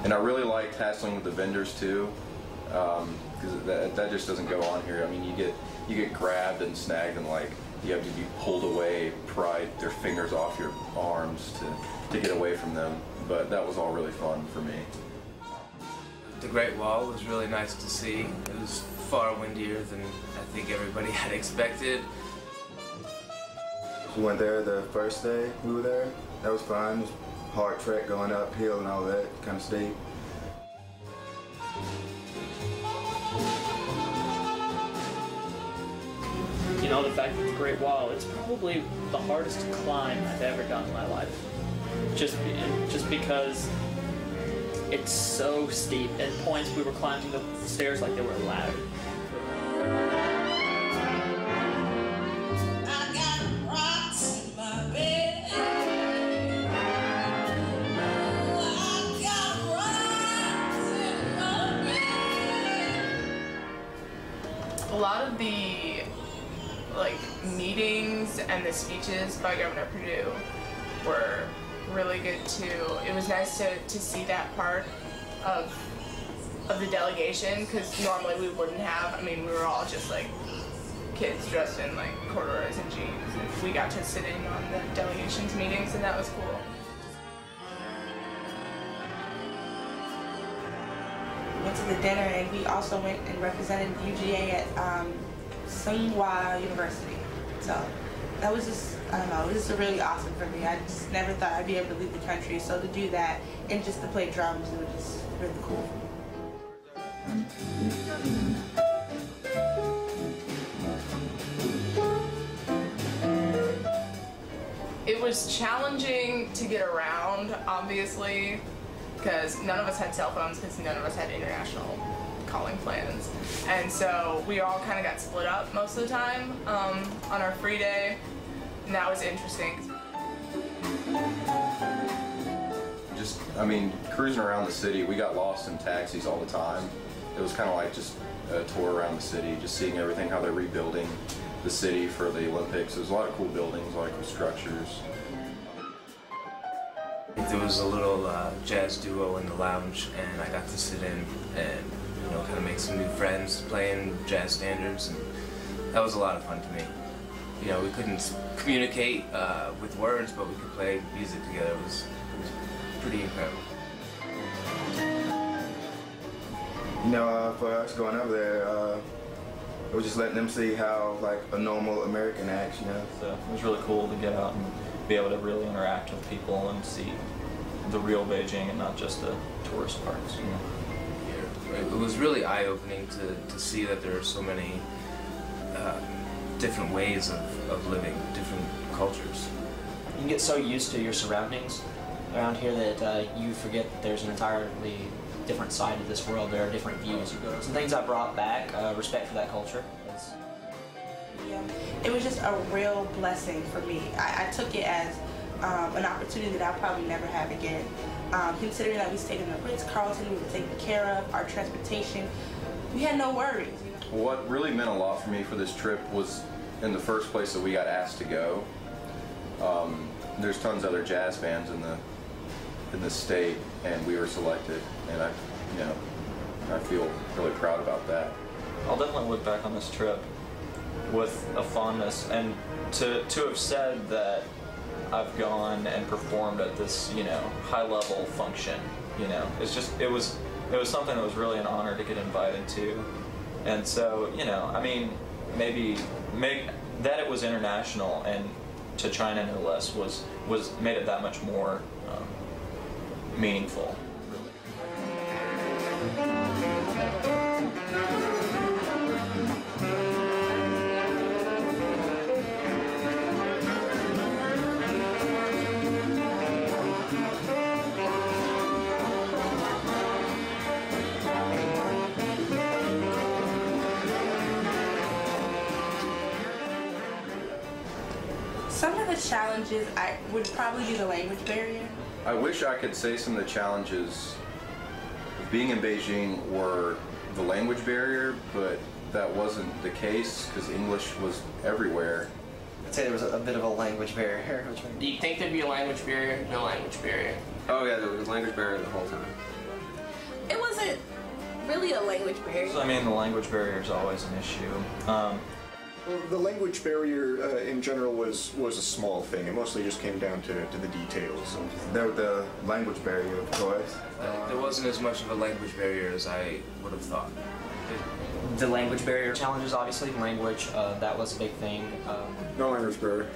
And I really liked hassling with the vendors too, because that just doesn't go on here. I mean, you get grabbed and snagged, and like you have to be pulled away, pry their fingers off your arms to get away from them. But that was all really fun for me. The Great Wall was really nice to see. It was far windier than I think everybody had expected. We went there the first day we were there. That was fun. It was a hard trek going uphill and all that, kind of steep. You know, the fact that the Great Wall, it's probably the hardest climb I've ever done in my life. Just because it's so steep. At points we were climbing the stairs like they were a ladder. A lot of the meetings and the speeches by Governor Perdue were really good too. It was nice to see that part of the delegation, because normally we wouldn't have. I mean, we were all just like kids dressed in like corduroys and jeans, and we got to sit in on the delegation's meetings, and that was cool. Went to the dinner, and we also went and represented UGA at Tsinghua University. So that was just, I don't know, it was just really awesome for me. I just never thought I'd be able to leave the country, so to do that and just to play drums, it was just really cool. It was challenging to get around, obviously, because none of us had cell phones, because none of us had international calling plans. And so we all kind of got split up most of the time on our free day, and that was interesting. Just, I mean, cruising around the city, we got lost in taxis all the time. It was kind of like just a tour around the city, just seeing everything, how they're rebuilding the city for the Olympics. There's a lot of cool buildings, a lot of cool structures. There was a little jazz duo in the lounge, and I got to sit in and kind of make some new friends playing jazz standards, and that was a lot of fun to me. We couldn't communicate with words, but we could play music together. It was pretty incredible. For us going over there, it was just letting them see how like a normal American acts, So it was really cool to get out and be able to really interact with people and see the real Beijing and not just the tourist parts. It was really eye-opening to see that there are so many different ways of living, different cultures. You can get so used to your surroundings around here that you forget that there's an entirely different side of this world. There are different views. Some things I brought back, respect for that culture. Yeah, it was just a real blessing for me. I took it as an opportunity that I'll probably never have again. Considering that we stayed in the Ritz-Carlton, we were taken care of, our transportation, we had no worries. What really meant a lot for me for this trip was in the first place that we got asked to go. There's tons of other jazz bands in the state, and we were selected, and I feel really proud about that. I'll definitely look back on this trip with a fondness, and to have said that I've gone and performed at this high-level function, it was something that was really an honor to get invited to. And so I mean, maybe that it was international and to China no less was made it that much more meaningful. Some of the challenges would probably be the language barrier. I wish I could say some of the challenges of being in Beijing were the language barrier, but that wasn't the case because English was everywhere. I'd say there was a bit of a language barrier. Do you think there'd be a language barrier? No language barrier. Oh yeah, there was a language barrier the whole time. It wasn't really a language barrier. I mean, the language barrier is always an issue. Well, the language barrier in general was a small thing. It mostly just came down to the details. The language barrier, of course. There wasn't as much of a language barrier as I would have thought. The language barrier challenges, obviously, language, that was a big thing. No language barrier.